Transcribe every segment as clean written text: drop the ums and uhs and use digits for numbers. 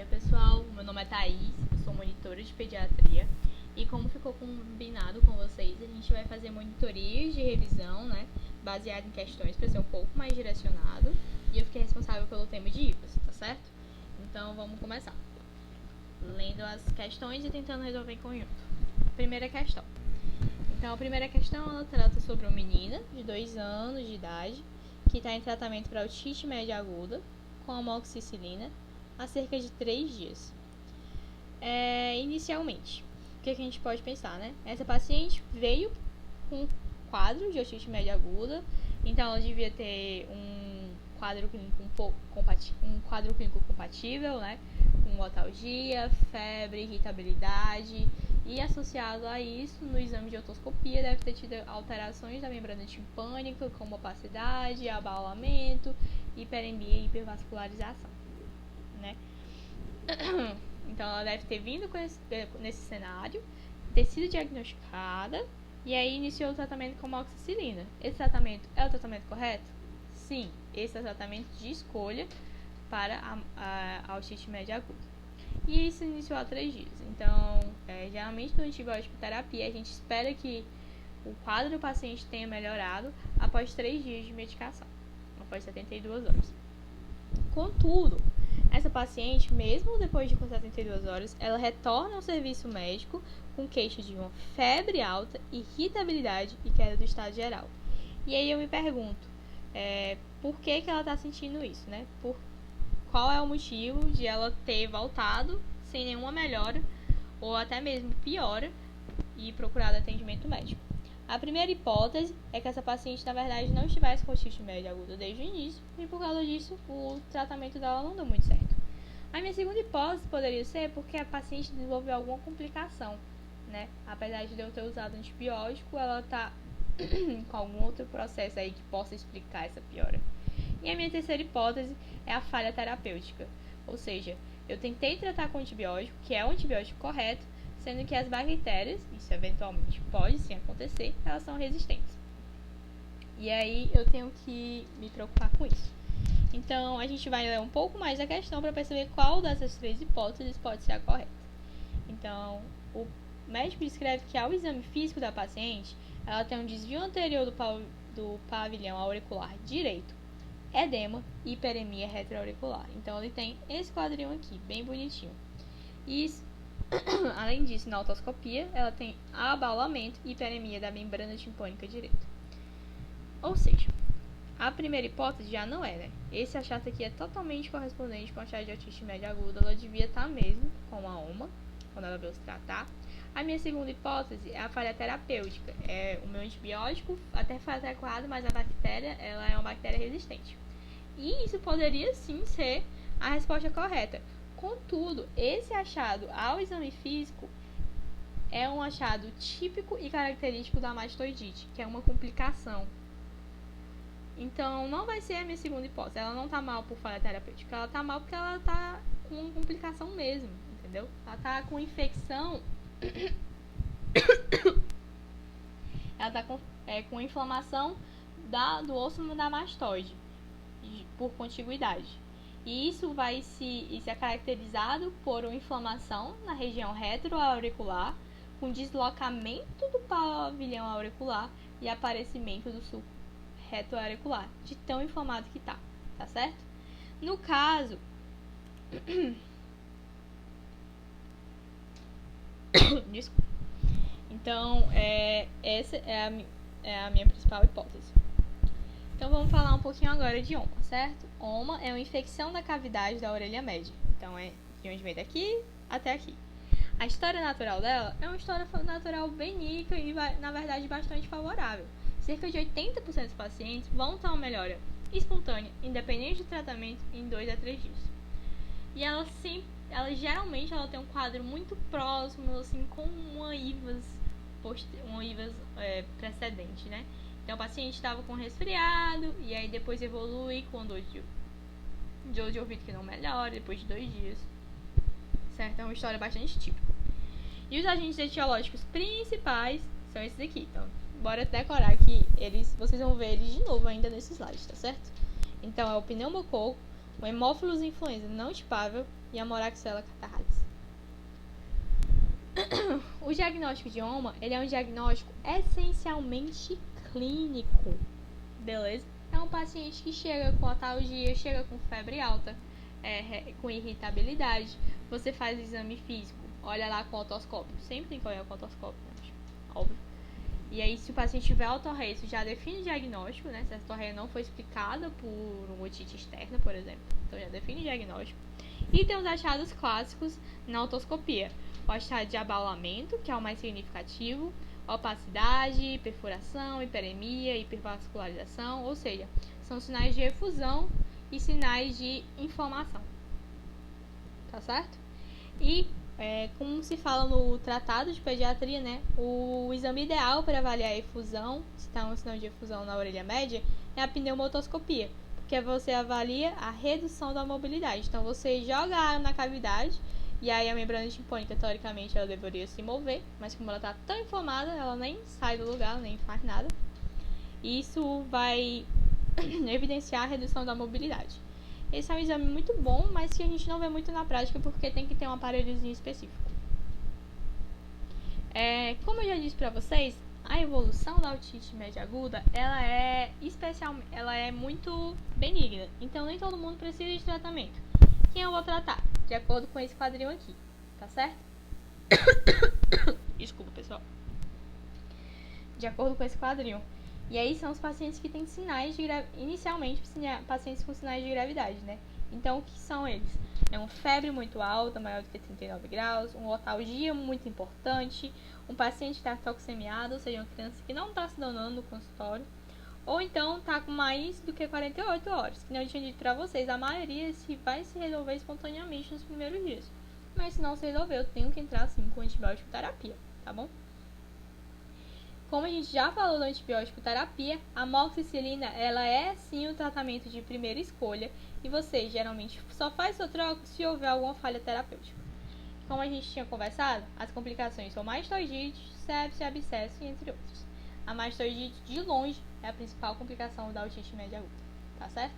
dia, pessoal. Meu nome é Thaís, eu sou monitora de pediatria. E como ficou combinado com vocês, a gente vai fazer monitorias de revisão, né? Baseado em questões para ser um pouco mais direcionado. E eu fiquei responsável pelo tema de IPAs, tá certo? Então vamos começar. Lendo as questões e tentando resolver em conjunto. Primeira questão. Então a primeira questão ela trata sobre uma menina de 2 anos de idade que está em tratamento para otite média aguda com amoxicilina há cerca de 3 dias. Inicialmente, o que a gente pode pensar, né? Essa paciente veio com um quadro de otite média aguda, então ela devia ter um quadro clínico compatível, né? Com otalgia, febre, irritabilidade, e associado a isso, no exame de otoscopia deve ter tido alterações da membrana timpânica, como opacidade, abalamento, hiperemia e hipervascularização, né? Então ela deve ter vindo nesse cenário, ter sido diagnosticada e aí iniciou o tratamento com amoxicilina. Esse tratamento é o tratamento correto? Sim, esse é o tratamento de escolha para a otite média aguda. E isso iniciou há 3 dias. Então, geralmente no antibiótico terapia, a gente espera que o quadro do paciente tenha melhorado após 3 dias de medicação, após 72 horas. Contudo, essa paciente, mesmo depois de 72 horas, ela retorna ao serviço médico com queixa de uma febre alta, irritabilidade e queda do estado geral. E aí eu me pergunto, por que ela está sentindo isso, né? Qual é o motivo de ela ter voltado sem nenhuma melhora ou até mesmo piora e procurado atendimento médico? A primeira hipótese é que essa paciente, na verdade, não estivesse com otite média aguda desde o início e, por causa disso, o tratamento dela não deu muito certo. A minha segunda hipótese poderia ser porque a paciente desenvolveu alguma complicação, né? Apesar de eu ter usado antibiótico, ela está com algum outro processo aí que possa explicar essa piora. E a minha terceira hipótese é a falha terapêutica, ou seja, eu tentei tratar com antibiótico, que é o antibiótico correto, sendo que as bactérias, isso eventualmente pode sim acontecer, elas são resistentes. E aí eu tenho que me preocupar com isso. Então a gente vai ler um pouco mais da questão para perceber qual dessas 3 hipóteses pode ser a correta. Então, o médico descreve que ao exame físico da paciente, ela tem um desvio anterior do pavilhão auricular direito, edema e hiperemia retroauricular. Então ele tem esse quadrinho aqui, bem bonitinho. E além disso, na otoscopia, ela tem abaulamento e hiperemia da membrana timpânica direita. Ou seja, a primeira hipótese já não é, né? Esse achado aqui é totalmente correspondente com a achado de otite média aguda. Ela devia estar mesmo com a OMA, quando ela veio se tratar. A minha segunda hipótese é a falha terapêutica. O meu antibiótico até foi adequado, mas a bactéria ela é uma bactéria resistente. E isso poderia sim ser a resposta correta. Contudo, esse achado ao exame físico é um achado típico e característico da mastoidite, que é uma complicação. Então, não vai ser a minha segunda hipótese. Ela não tá mal por falha terapêutica, ela tá mal porque ela tá com complicação mesmo, entendeu? Ela tá com infecção. Ela tá com inflamação do osso da mastoide por contiguidade. E isso é caracterizado por uma inflamação na região retroauricular, com deslocamento do pavilhão auricular e aparecimento do sulco retroauricular, de tão inflamado que tá certo? No caso, desculpa. Então, essa é a minha principal hipótese. Então vamos falar um pouquinho agora de OMA, certo? OMA é uma infecção da cavidade da orelha média. Então é de onde vem daqui até aqui. A história natural dela é uma história natural benigna e, na verdade, bastante favorável. Cerca de 80% dos pacientes vão ter uma melhora espontânea, independente do tratamento, em 2 a 3 dias. E ela geralmente tem um quadro muito próximo, assim, com uma IVAS precedente, né? Então o paciente estava com resfriado e aí depois evolui com dor de ouvido que não melhora depois de 2 dias. Certo? É uma história bastante típica. E os agentes etiológicos principais são esses aqui. Então, bora decorar que vocês vão ver eles de novo ainda nesse slide, tá certo? Então é o pneumococo, o Haemophilus influenza não tipável e a Moraxella catarrhalis. O diagnóstico de homa, ele é um diagnóstico essencialmente clínico, beleza? É um paciente que chega com atalgia, chega com febre alta, com irritabilidade. Você faz o exame físico, olha lá com o otoscópio. Sempre tem que olhar com o otoscópio, né? Óbvio. E aí, se o paciente tiver otorreia, isso já define o diagnóstico, né? Se a otorreia não foi explicada por uma otite externa, por exemplo. Então, já define o diagnóstico. E tem os achados clássicos na otoscopia. O achado de abaulamento, que é o mais significativo, opacidade, perfuração, hiperemia, hipervascularização, ou seja, são sinais de efusão e sinais de inflamação. Tá certo? E, como se fala no tratado de pediatria, né, o exame ideal para avaliar a efusão, se está um sinal de efusão na orelha média, é a pneumotoscopia, porque você avalia a redução da mobilidade. Então, você joga a água na cavidade, e aí a membrana timpânica, teoricamente, ela deveria se mover, mas como ela está tão inflamada, ela nem sai do lugar, nem faz nada. E isso vai evidenciar a redução da mobilidade. Esse é um exame muito bom, mas que a gente não vê muito na prática, porque tem que ter um aparelhozinho específico. Como eu já disse pra vocês, a evolução da otite média aguda, ela é muito benigna. Então, nem todo mundo precisa de tratamento. Quem eu vou tratar? De acordo com esse quadrinho aqui, tá certo? Desculpa, pessoal. De acordo com esse quadrinho. E aí são os pacientes que têm sinais de inicialmente pacientes com sinais de gravidade, né? Então, o que são eles? É uma febre muito alta, maior do que 39 graus, uma otalgia muito importante, um paciente que está toxemiado, ou seja, uma criança que não está se donando no consultório, ou então está com mais do que 48 horas, que não eu tinha dito pra vocês, a maioria vai se resolver espontaneamente nos primeiros dias. Mas se não se resolver, eu tenho que entrar sim com antibiótico terapia, tá bom? Como a gente já falou da antibiótico terapia, a amoxicilina, ela é sim o tratamento de primeira escolha e você geralmente só faz sua troca se houver alguma falha terapêutica. Como a gente tinha conversado, as complicações são mastoidite, sepse, abscesso e entre outros. A mastoidite, de longe, é a principal complicação da otite média aguda, tá certo?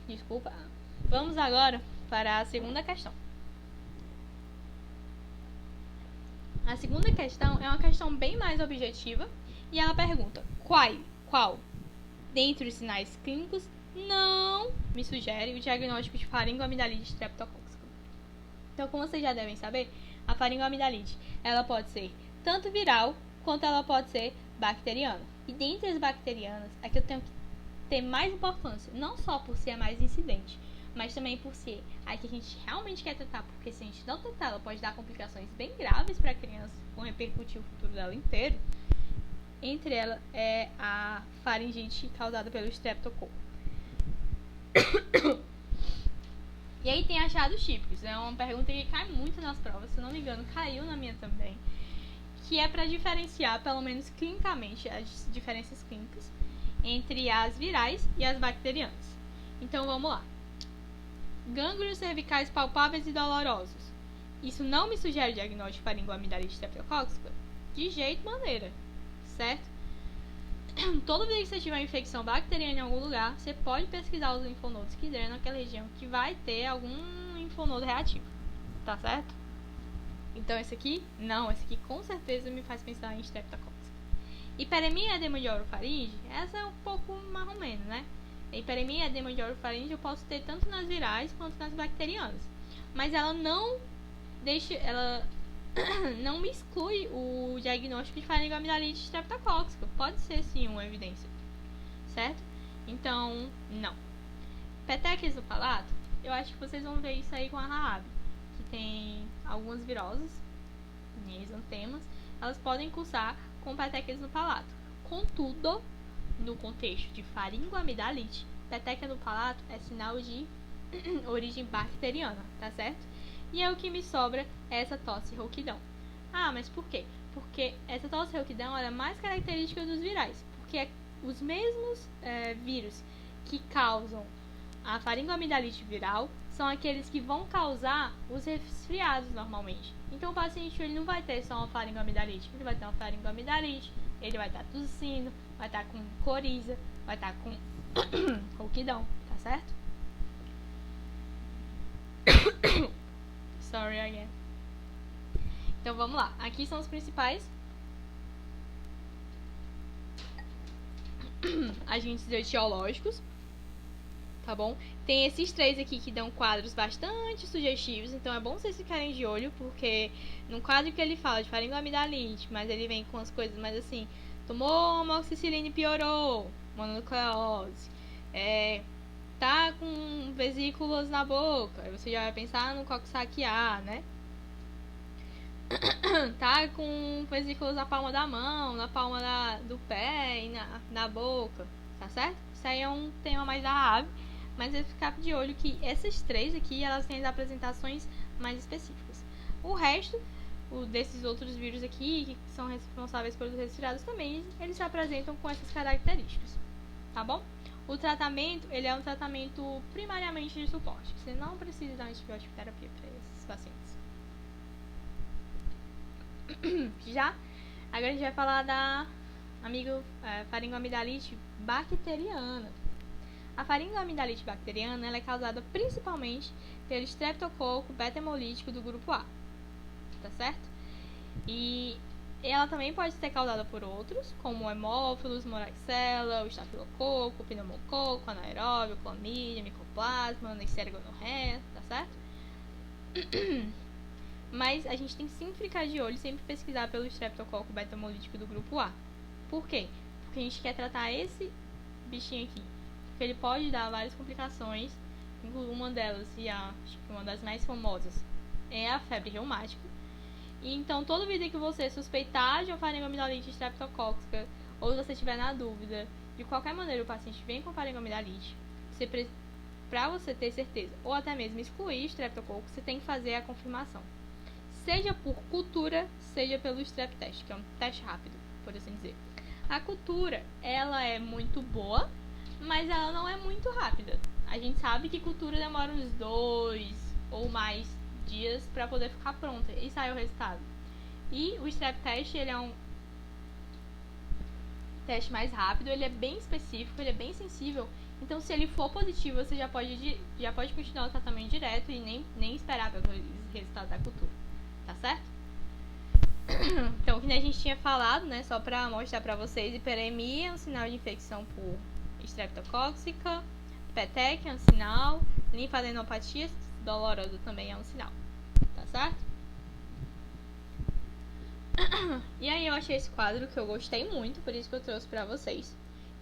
Desculpa. Vamos agora para a segunda questão. A segunda questão é uma questão bem mais objetiva e ela pergunta: qual dentre os sinais clínicos não me sugere o diagnóstico de faringoamidalite streptocócica? Então, como vocês já devem saber, a faringoamidalite, ela pode ser tanto viral quanto ela pode ser bacteriana. E dentre as bacterianas, é que eu tenho que ter mais importância, não só por ser a mais incidente, mas também por ser a que a gente realmente quer tratar, porque se a gente não tratar, ela pode dar complicações bem graves para a criança, vão repercutir o futuro dela inteiro. Entre elas é a faringite causada pelo streptococo. E aí tem achados típicos, é uma pergunta que cai muito nas provas, se não me engano, caiu na minha também, que é para diferenciar, pelo menos clinicamente, as diferenças clínicas entre as virais e as bacterianas. Então vamos lá. Gânglios cervicais palpáveis e dolorosos. Isso não me sugere diagnóstico de faringoamidalite streptocócica? De jeito maneira, certo? Toda vez que você tiver uma infecção bacteriana em algum lugar, você pode pesquisar os linfonodos que drenam naquela região que vai ter algum linfonodo reativo, tá certo? Então esse aqui, não, esse aqui com certeza me faz pensar em streptocócica. Hiperemia e edema de orofaringe, essa é um pouco mais ou menos, né? A hiperemia e edema de orofaringe eu posso ter tanto nas virais quanto nas bacterianas. Mas ela não não me exclui o diagnóstico de faringoamidalite streptocócica. Pode ser sim uma evidência, certo? Então, não. Petequias no palato, eu acho que vocês vão ver isso aí com a Raab, que tem algumas viroses, exantemas, elas podem cursar com petequias no palato. Contudo, no contexto de faringoamidalite, petequia no palato é sinal de origem bacteriana, tá certo? E é o que me sobra é essa tosse e rouquidão. Ah, mas por quê? Porque essa tosse e rouquidão é mais característica dos virais, porque os mesmos vírus que causam a faringoamidalite viral são aqueles que vão causar os resfriados normalmente. Então o paciente ele não vai ter só uma faringoamidalite, ele vai estar tossindo, vai estar com coriza, vai estar com rouquidão, tá certo? Sorry again. Então vamos lá, aqui são os principais agentes etiológicos, tá bom? Tem esses 3 aqui que dão quadros bastante sugestivos, então é bom vocês ficarem de olho, porque no quadro que ele fala de faringoamidalite, mas ele vem com as coisas mais assim, tomou amoxicilina e piorou, mononucleose, tá com vesículas na boca, aí você já vai pensar no coxsackie, né? Tá com vesículas na palma da mão, na palma do pé e na boca, tá certo? Isso aí é um tema mais da raiva, mas é ficar de olho que essas 3 aqui, elas têm as apresentações mais específicas. O resto, desses outros vírus aqui, que são responsáveis pelos resfriados também, eles se apresentam com essas características, tá bom? O tratamento, ele é um tratamento primariamente de suporte. Você não precisa dar antibiótico terapia para esses pacientes. Já, agora a gente vai falar da faringoamidalite bacteriana. A faringoamidalite bacteriana, ela é causada principalmente pelo streptococo beta-hemolítico do grupo A, tá certo? E ela também pode ser causada por outros, como o hemófilos, moraxella, o estafilococo, o pneumococo, anaeróbio, clamídia, micoplasma, neisseria gonorreia, tá certo? Mas a gente tem que sempre ficar de olho, sempre pesquisar pelo streptococo beta-hemolítico do grupo A. Por quê? Porque a gente quer tratar esse bichinho aqui, porque ele pode dar várias complicações. Uma delas, e acho que uma das mais famosas, é a febre reumática. E então, toda vida que você suspeitar de uma faringoamidalite streptocócica, ou se você estiver na dúvida, de qualquer maneira o paciente vem com faringoamidalite, para você ter certeza, ou até mesmo excluir streptococo, você tem que fazer a confirmação. Seja por cultura, seja pelo strep test, que é um teste rápido, por assim dizer. A cultura, ela é muito boa, mas ela não é muito rápida. A gente sabe que cultura demora uns 2 ou mais dias para poder ficar pronta e sair o resultado. E o strep test, ele é um teste mais rápido, ele é bem específico, ele é bem sensível. Então, se ele for positivo, você já pode continuar o tratamento direto e nem esperar pelo resultado da cultura, tá certo? Então, como a gente tinha falado, né, só para mostrar para vocês, hiperemia é um sinal de infecção por streptocócica, petec é um sinal, linfadenopatia dolorosa também é um sinal, tá certo? E aí eu achei esse quadro que eu gostei muito, por isso que eu trouxe pra vocês,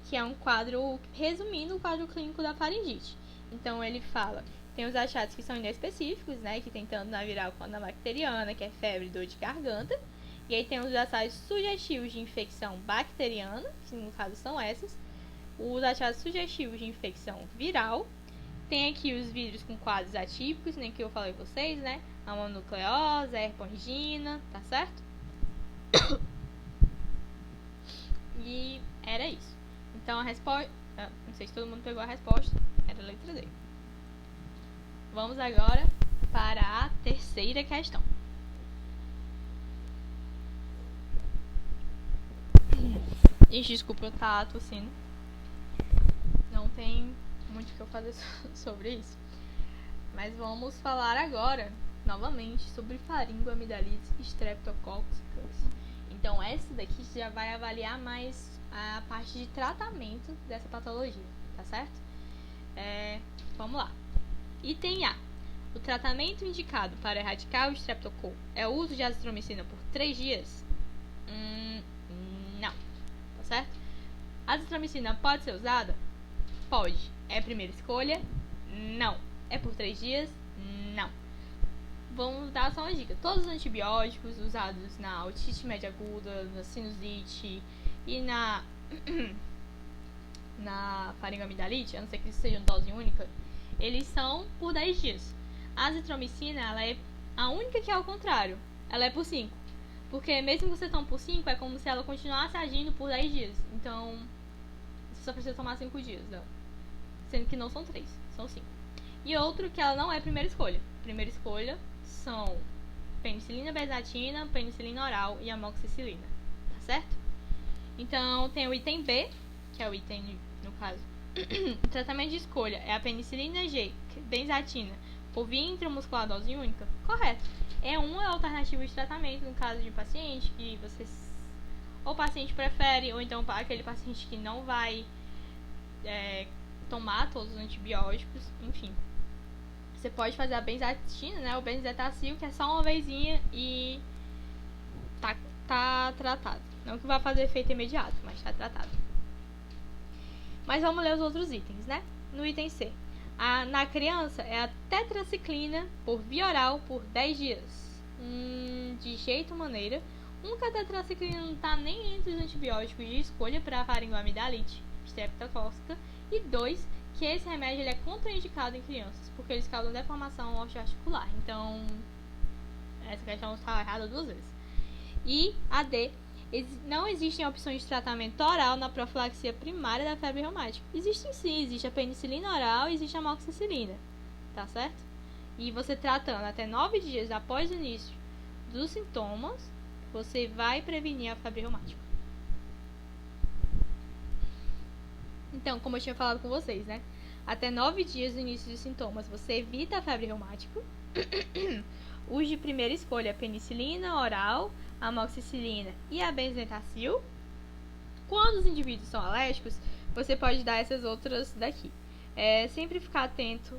que é um quadro resumindo o quadro clínico da faringite. Então ele fala, tem os achados que são inespecíficos, né, que tem tanto na viral quanto na bacteriana, que é febre e dor de garganta. E aí tem os achados sugestivos de infecção bacteriana, que no caso são essas. Os achados sugestivos de infecção viral. Tem aqui os vírus com quadros atípicos, nem que eu falei pra vocês, né? A mononucleose, a herpangina, tá certo? E era isso. Então a resposta... não sei se todo mundo pegou a resposta. Era a letra D. Vamos agora para a terceira questão. Gente, desculpa eu estar tossindo. Não tem muito o que eu fazer sobre isso. Mas vamos falar agora, novamente, sobre faringoamidalites streptocócicas. Então, essa daqui já vai avaliar mais a parte de tratamento dessa patologia, tá certo? Vamos lá. Item A. O tratamento indicado para erradicar o streptococo é o uso de azitromicina por 3 dias? Não. Tá certo? A azitromicina pode ser usada? Pode. É a primeira escolha? Não. É por 3 dias? Não. Vamos dar só uma dica. Todos os antibióticos usados na otite média aguda, na sinusite e na faringoamidalite, a não ser que sejam dose única, eles são por 10 dias. A azitromicina, ela é a única que é ao contrário. Ela é por 5. Porque mesmo que você tome por 5, é como se ela continuasse agindo por 10 dias. Então, você só precisa tomar 5 dias dela. Sendo que não são 3, são 5. E outro que ela não é primeira escolha. Primeira escolha são penicilina benzatina, penicilina oral e amoxicilina. Tá certo? Então, tem o item B, que é o item, no caso, O tratamento de escolha é a penicilina G, benzatina, por via intramuscular dose única? Correto. É uma alternativa de tratamento no caso de paciente que você ou o paciente prefere, ou então aquele paciente que não vai tomar todos os antibióticos, enfim. Você pode fazer a benzatina, né, o benzetacil, que é só uma vezinha e tá tratado. Não que vai fazer efeito imediato, mas tá tratado. Mas vamos ler os outros itens, né? No item C. Na criança é a tetraciclina por via oral por 10 dias. De jeito maneira. Que a tetraciclina não está nem entre os antibióticos de escolha para a faringoamidalite estreptocócica. E 2, que esse remédio ele é contraindicado em crianças, porque eles causam deformação osteoarticular. Então, essa questão está errada 2 vezes. E a D, não existem opções de tratamento oral na profilaxia primária da febre reumática. Existem sim, existe a penicilina oral e existe a amoxicilina, tá certo? E você tratando até 9 dias após o início dos sintomas, você vai prevenir a febre reumática. Então, como eu tinha falado com vocês, né? Até 9 dias do início dos sintomas, você evita a febre reumática. Os de primeira escolha, a penicilina oral, a amoxicilina e a benzetacil. Quando os indivíduos são alérgicos, você pode dar essas outras daqui. Sempre ficar atento.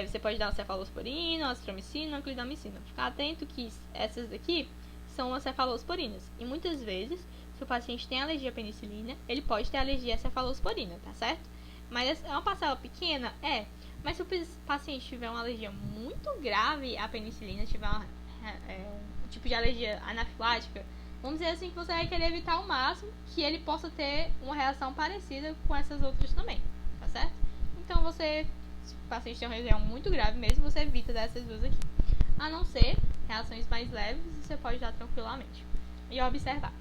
Você pode dar uma cefalosporina, uma azitromicina, uma clindamicina. Ficar atento que essas daqui são as cefalosporinas. E muitas vezes, se o paciente tem alergia à penicilina, ele pode ter alergia à cefalosporina, tá certo? Mas é uma parcela pequena? Mas se o paciente tiver uma alergia muito grave à penicilina, tiver um tipo de alergia anafilática, vamos dizer assim que você vai querer evitar ao máximo que ele possa ter uma reação parecida com essas outras também, tá certo? Então se o paciente tem uma reação muito grave mesmo, você evita dessas duas aqui. A não ser reações mais leves, você pode dar tranquilamente. E observar.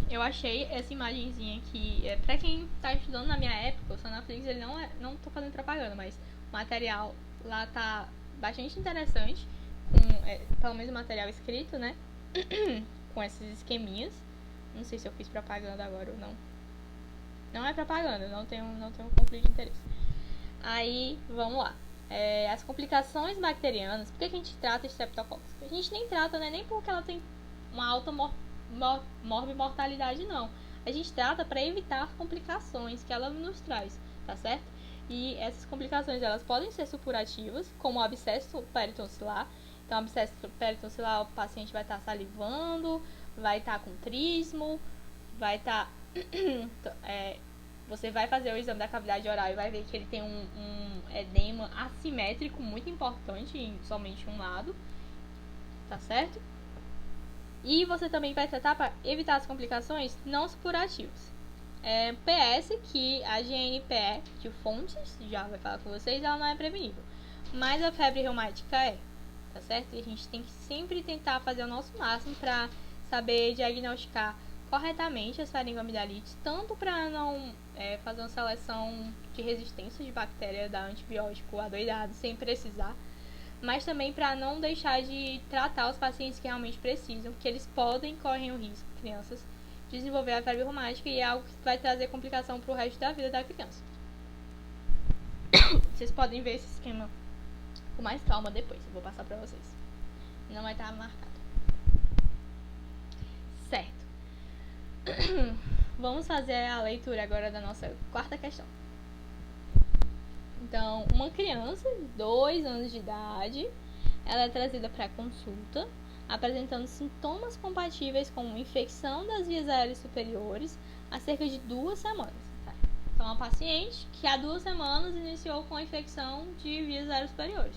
Eu achei essa imagenzinha aqui, pra quem tá estudando na minha época, o Sonaflix, ele não tô fazendo propaganda, mas o material lá tá bastante interessante, com pelo menos o material escrito, né, com esses esqueminhas. Não sei se eu fiz propaganda agora ou não. Não é propaganda, não tenho conflito de interesse. Aí, vamos lá. As complicações bacterianas, por que a gente trata estreptococcus? A gente nem trata, né, nem porque ela tem uma alta morbimortalidade, não. A gente trata para evitar as complicações que ela nos traz, tá certo? E essas complicações, elas podem ser supurativas, como o abscesso peritonsilar. Então, o abscesso peritonsilar, o paciente vai estar salivando, vai estar com trismo, vai estar... você vai fazer o exame da cavidade oral e vai ver que ele tem um edema assimétrico muito importante em somente um lado, tá certo? E você também vai tratar para evitar as complicações não supurativas. PS, que a GNPE de Fontes, já vai falar com vocês, ela não é prevenível. Mas a febre reumática tá certo? E a gente tem que sempre tentar fazer o nosso máximo para saber diagnosticar corretamente as faringoamidalites, tanto para não fazer uma seleção de resistência de bactéria da antibiótico adoidado sem precisar, mas também para não deixar de tratar os pacientes que realmente precisam, porque eles correm o risco, crianças, de desenvolver a febre reumática e é algo que vai trazer complicação para o resto da vida da criança. Vocês podem ver esse esquema com mais calma depois, eu vou passar para vocês. Não vai estar marcado. Certo. Vamos fazer a leitura agora da nossa quarta questão. Então, uma criança de 2 anos de idade, ela é trazida para consulta, apresentando sintomas compatíveis com infecção das vias aéreas superiores há cerca de 2 semanas. Tá? Então, uma paciente que há 2 semanas iniciou com a infecção de vias aéreas superiores.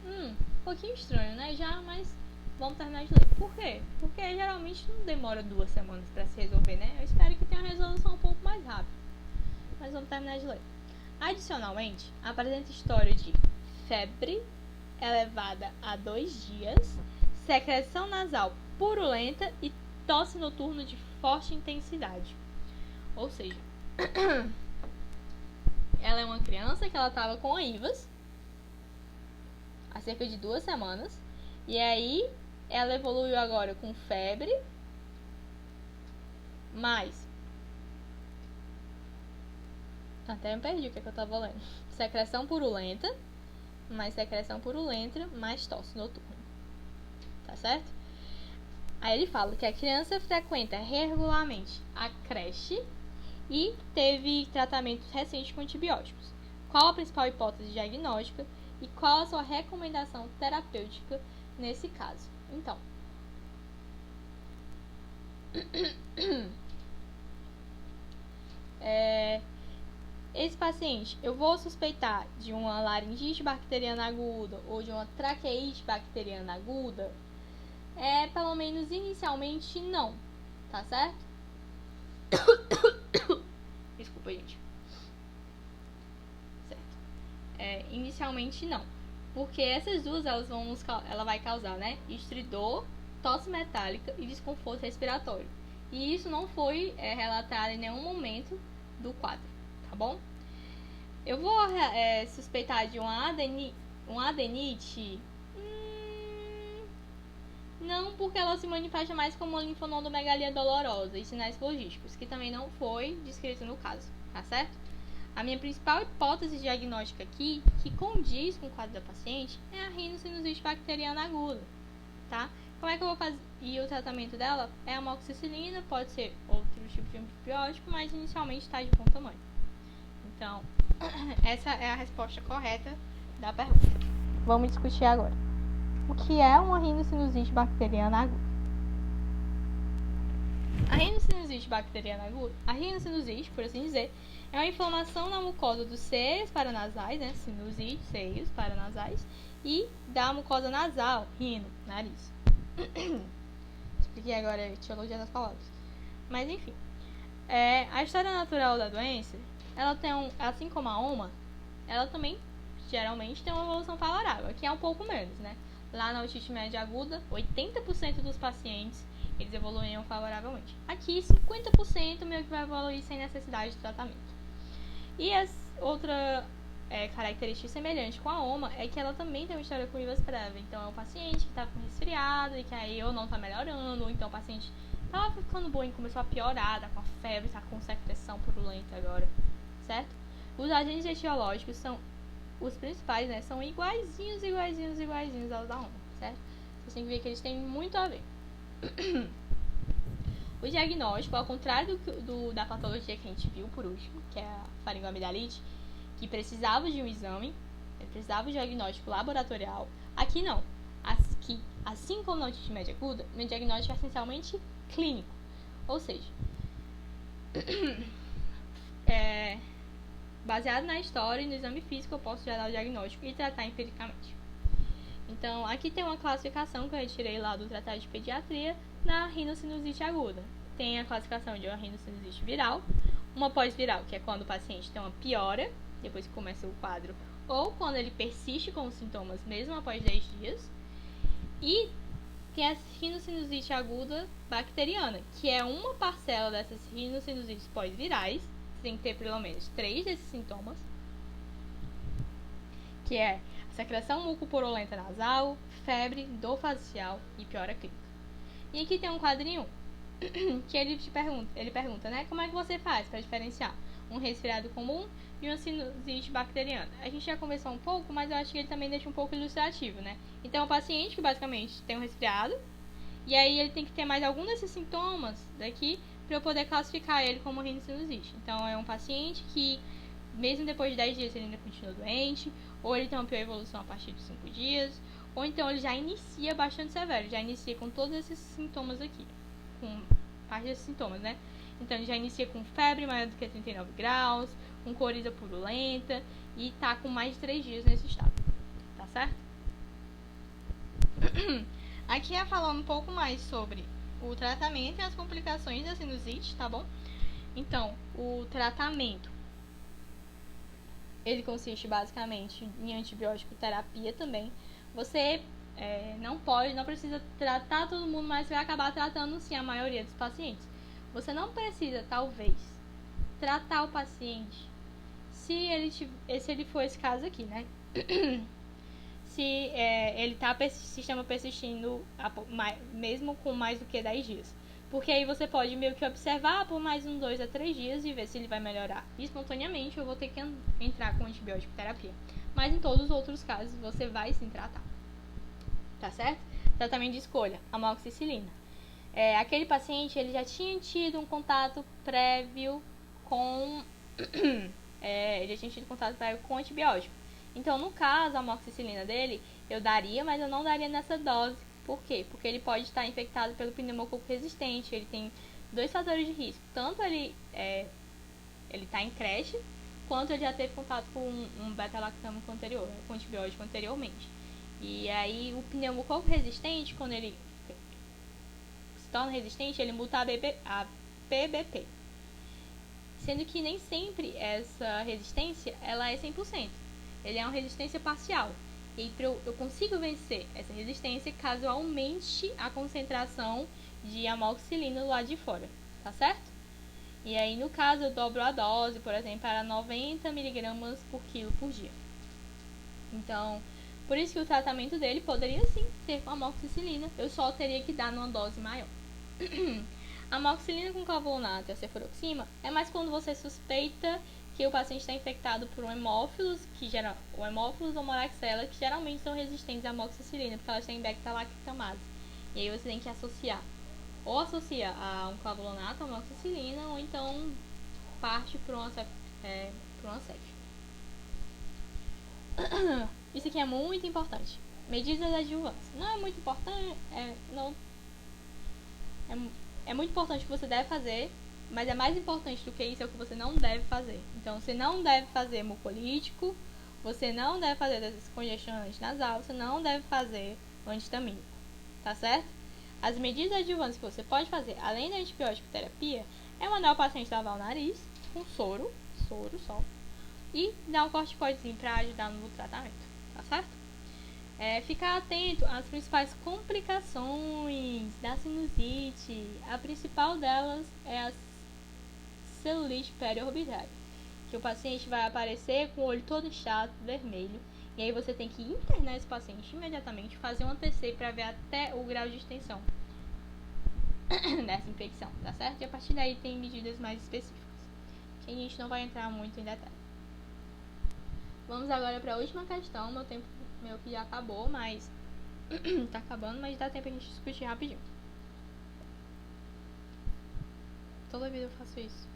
Um pouquinho estranho, né? Mas vamos terminar de ler. Por quê? Porque geralmente não demora 2 semanas para se resolver, né? Eu espero que tenha uma resolução um pouco mais rápida. Mas vamos terminar de ler. Adicionalmente, apresenta história de febre elevada a 2 dias, secreção nasal purulenta e tosse noturna de forte intensidade. Ou seja, ela é uma criança que ela estava com a IVAS há cerca de 2 semanas, e aí ela evoluiu agora com febre, mais... Até me perdi o que eu tava lendo. Secreção purulenta, mais tosse noturna. Tá certo? Aí ele fala que a criança frequenta regularmente a creche e teve tratamentos recentes com antibióticos. Qual a principal hipótese diagnóstica e qual a sua recomendação terapêutica nesse caso? Então, esse paciente, eu vou suspeitar de uma laringite bacteriana aguda ou de uma traqueite bacteriana aguda? Pelo menos inicialmente não, tá certo? Desculpa, gente. Certo. Inicialmente não, porque essas duas ela vai causar, né, estridor, tosse metálica e desconforto respiratório. E isso não foi relatado em nenhum momento do quadro, tá bom? Eu vou suspeitar de uma adenite. Não, porque ela se manifesta mais como uma linfonodomegalia dolorosa e sinais logísticos, que também não foi descrito no caso, tá certo? A minha principal hipótese diagnóstica aqui, que condiz com o quadro da paciente, é a rinocinusite bacteriana aguda, tá? Como é que eu vou fazer? E o tratamento dela é amoxicilina, pode ser outro tipo de antibiótico, mas inicialmente está de bom tamanho. Então, essa é a resposta correta da pergunta. Vamos discutir agora. O que é uma rinocinusite bacteriana aguda? A rinocinusite bacteriana aguda, a rinocinusite, por assim dizer, é uma inflamação na mucosa dos seios paranasais, né? Sinusite, seios paranasais, e da mucosa nasal, rino, nariz. Expliquei agora a etiologia das palavras. Mas enfim, a história natural da doença, ela tem assim como a OMA, ela também geralmente tem uma evolução favorável. Aqui é um pouco menos, né? Lá na otite média aguda, 80% dos pacientes eles evoluíam favoravelmente. Aqui, 50% meio que vai evoluir sem necessidade de tratamento. E outra característica semelhante com a OMA é que ela também tem uma história com IVAS prévia. Então, é um paciente que está com resfriado e que aí ou não está melhorando, ou então o paciente estava ficando bom e começou a piorar, tá com a febre, está com secreção purulenta agora, certo? Os agentes etiológicos são os principais, né? São iguaizinhos aos da OMA, certo? Vocês têm que ver que eles têm muito a ver. O diagnóstico, ao contrário da patologia que a gente viu por último, que é a faringoamidalite, que precisava de um exame, precisava de um diagnóstico laboratorial, aqui não. Aqui, assim como na otite média aguda, meu diagnóstico é essencialmente clínico. Ou seja, baseado na história e no exame físico, eu posso já dar o diagnóstico e tratar empiricamente. Então, aqui tem uma classificação que eu retirei lá do Tratado de Pediatria na rinocinusite aguda. Tem a classificação de uma rinocinusite viral, uma pós-viral, que é quando o paciente tem uma piora, depois que começa o quadro, ou quando ele persiste com os sintomas mesmo após 10 dias. E tem a rinocinusite aguda bacteriana, que é uma parcela dessas rinocinusites pós-virais, tem que ter pelo menos 3 desses sintomas, que é secreção mucopurulenta nasal, febre, dor facial e piora clínica. E aqui tem um quadrinho que ele pergunta, né, como é que você faz para diferenciar um resfriado comum e uma sinusite bacteriana? A gente já conversou um pouco, mas eu acho que ele também deixa um pouco ilustrativo, né? Então, é um paciente que basicamente tem um resfriado, e aí ele tem que ter mais algum desses sintomas daqui para eu poder classificar ele como rinocinusite. Então, é um paciente que, mesmo depois de 10 dias, ele ainda continua doente, ou ele tem uma pior evolução a partir de 5 dias, ou então ele já inicia bastante severo, já inicia com todos esses sintomas aqui, com parte desses sintomas, né? Então ele já inicia com febre maior do que 39 graus, com coriza purulenta e tá com mais de 3 dias nesse estado, tá certo? Aqui é falando um pouco mais sobre o tratamento e as complicações da sinusite, tá bom? Então, o tratamento ele consiste basicamente em antibiótico terapia também. Você não precisa tratar todo mundo, mas você vai acabar tratando sim a maioria dos pacientes. Você não precisa, talvez, tratar o paciente se ele for esse caso aqui, né? Se ele está sistema persistindo mesmo com mais do que 10 dias. Porque aí você pode meio que observar por mais uns 2 a 3 dias e ver se ele vai melhorar espontaneamente ou eu vou ter que entrar com antibiótico terapia. Mas em todos os outros casos você vai sim tratar. Tá certo? Tratamento de escolha, amoxicilina. Aquele paciente ele já tinha tido um contato prévio com ele já tinha tido contato prévio com antibiótico. Então, no caso, a amoxicilina dele, eu daria, mas eu não daria nessa dose. Por quê? Porque ele pode estar infectado pelo pneumococo resistente. Ele tem 2 fatores de risco. Tanto ele está em creche, quanto ele já teve contato com um beta-lactâmico anterior, com antibiótico anteriormente. E aí, o pneumococo resistente, quando ele se torna resistente, ele muta a PBP. Sendo que nem sempre essa resistência ela é 100%. Ele é uma resistência parcial. E eu consigo vencer essa resistência caso eu aumente a concentração de amoxicilina do lado de fora, tá certo? E aí, no caso, eu dobro a dose, por exemplo, para 90 mg por quilo por dia. Então, por isso que o tratamento dele poderia sim ser com amoxicilina. Eu só teria que dar numa dose maior. A amoxicilina com clavulato e a cefuroxima é mais quando você suspeita que o paciente está infectado por um hemófilos, o hemófilos ou moraxella, que geralmente são resistentes à amoxicilina, porque elas têm beta-lactamase. E aí você tem que associar. Ou associa a um clavulonato, a amoxicilina, ou então parte para uma CEF. Isso aqui é muito importante. Medidas adjuvantes. Não é muito importante, é muito importante o que você deve fazer, mas é mais importante do que isso é o que você não deve fazer. Então, você não deve fazer mucolítico, você não deve fazer descongestionante nasal, você não deve fazer antihistamínico, tá certo? As medidas adjuvantes que você pode fazer, além da antibiótico terapia, é mandar o paciente lavar o nariz com soro só, e dar um corticoidezinho para ajudar no tratamento, tá certo? Ficar atento às principais complicações da sinusite. A principal delas é a celulite periorbitária, que o paciente vai aparecer com o olho todo inchado, vermelho, e aí você tem que internar esse paciente imediatamente, fazer um ATC para ver até o grau de extensão dessa infecção, tá certo? E a partir daí tem medidas mais específicas, que a gente não vai entrar muito em detalhe. Vamos agora para a última questão. Meu tempo meio que já acabou, mas tá acabando, mas dá tempo a gente discutir rapidinho. Toda vida eu faço isso.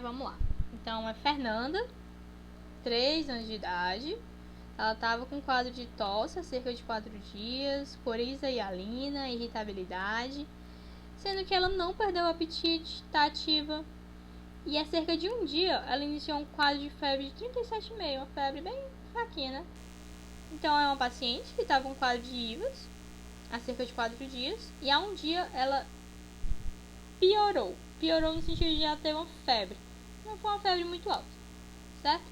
Vamos lá. Então, é Fernanda, 3 anos de idade. Ela estava com quadro de tosse há cerca de 4 dias, coriza hialina, irritabilidade, sendo que ela não perdeu o apetite, está ativa. E há cerca de um dia, ela iniciou um quadro de febre de 37,5, uma febre bem fraquinha, né? Então, é uma paciente que estava com quadro de IVAS há cerca de 4 dias, e há um dia ela piorou no sentido de ela ter uma febre. Não foi uma febre muito alta, certo?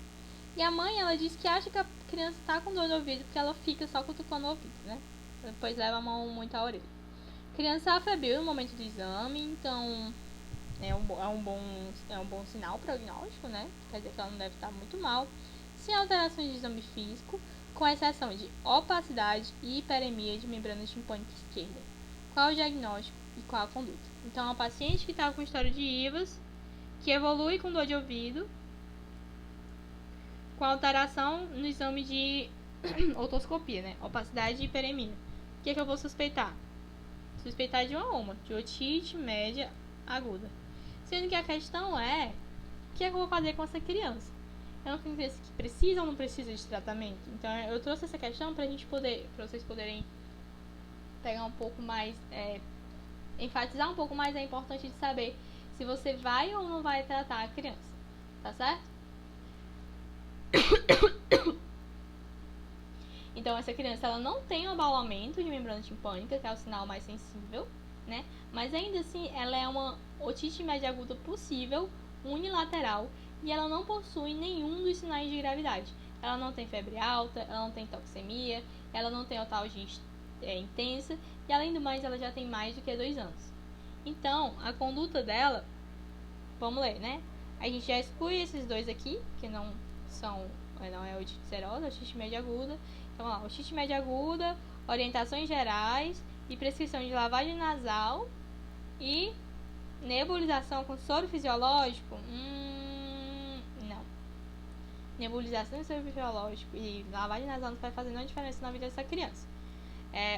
E a mãe, ela disse que acha que a criança tá com dor no ouvido porque ela fica só cutucando o ouvido, né? Depois leva a mão muito à orelha. A criança afebriu no momento do exame, então é um bom sinal prognóstico, né? Quer dizer que ela não deve estar muito mal. Sem alterações de exame físico, com exceção de opacidade e hiperemia de membrana timpânica esquerda. Qual o diagnóstico e qual a conduta? Então, é uma paciente que estava com história de IVAS, que evolui com dor de ouvido, com alteração no exame de otoscopia, né? Opacidade e hiperemia. O que é que eu vou suspeitar? Suspeitar de uma OMA, de otite média aguda. Sendo que a questão é, o que é que eu vou fazer com essa criança? É uma criança que precisa ou não precisa de tratamento? Então, eu trouxe essa questão para vocês poderem pegar um pouco mais, enfatizar um pouco mais a importância de saber se você vai ou não vai tratar a criança, tá certo? Então, essa criança ela não tem um abalamento de membrana timpânica, que é o sinal mais sensível, né? Mas ainda assim, ela é uma otite média aguda possível, unilateral, e ela não possui nenhum dos sinais de gravidade. Ela não tem febre alta, ela não tem toxemia, ela não tem otalgia intensa, e além do mais, ela já tem mais do que 2 anos. Então, a conduta dela, vamos ler, né? A gente já exclui esses dois aqui, que não é otite serosa, otite média aguda. Então, vamos lá, otite média aguda, orientações gerais e prescrição de lavagem nasal e nebulização com soro fisiológico? Não. Nebulização de soro fisiológico e lavagem nasal não vai fazer nenhuma diferença na vida dessa criança.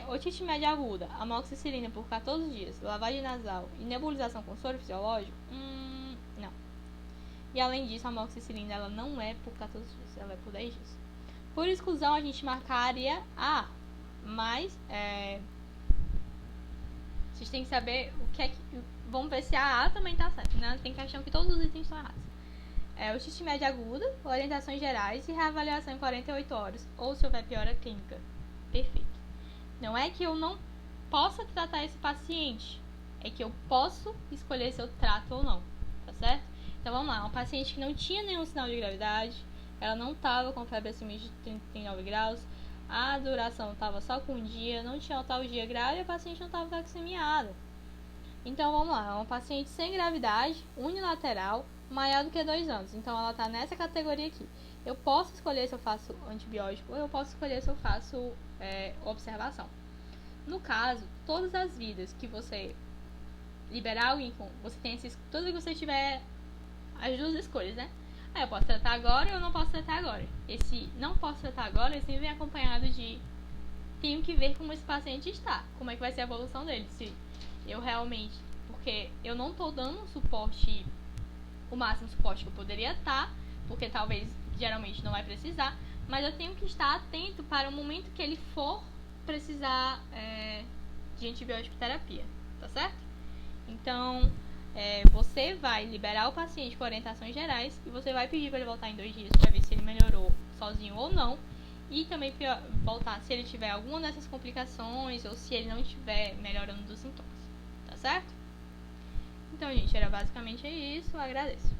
Otite média aguda, amoxicilina por 14 dias, lavagem nasal e nebulização com soro fisiológico? Não. E além disso, a amoxicilina ela não é por 14 dias, ela é por 10 dias. Por exclusão, a gente marcaria A, mas vocês têm que saber o que é que... Vamos ver se a A também tá certo, né? Tem questão que todos os itens estão errados. Otite média aguda, orientações gerais e reavaliação em 48 horas, ou se houver piora clínica. Perfeito. Não é que eu não possa tratar esse paciente, é que eu posso escolher se eu trato ou não, tá certo? Então vamos lá, uma paciente que não tinha nenhum sinal de gravidade, ela não estava com febre acima de 39 graus, a duração estava só com um dia, não tinha autalgia grave e a paciente não estava taxemiada. Então vamos lá, é uma paciente sem gravidade, unilateral, maior do que 2 anos, então ela está nessa categoria aqui. Eu posso escolher se eu faço antibiótico ou eu posso escolher se eu faço observação. No caso, todas as vidas que você liberar alguém com... Você tem esses... Todas que você tiver as duas escolhas, né? Eu posso tratar agora ou eu não posso tratar agora. Esse não posso tratar agora, ele sempre vem acompanhado de... Tenho que ver como esse paciente está. Como é que vai ser a evolução dele. Se eu realmente... Porque eu não tô dando suporte... O máximo suporte que eu poderia estar. Porque talvez, geralmente, não vai precisar. Mas eu tenho que estar atento para o momento que ele for precisar de antibiótico terapia, tá certo? Então, você vai liberar o paciente com orientações gerais e você vai pedir para ele voltar em 2 dias para ver se ele melhorou sozinho ou não. E também voltar se ele tiver alguma dessas complicações ou se ele não estiver melhorando dos sintomas, tá certo? Então, gente, era basicamente isso. Eu agradeço.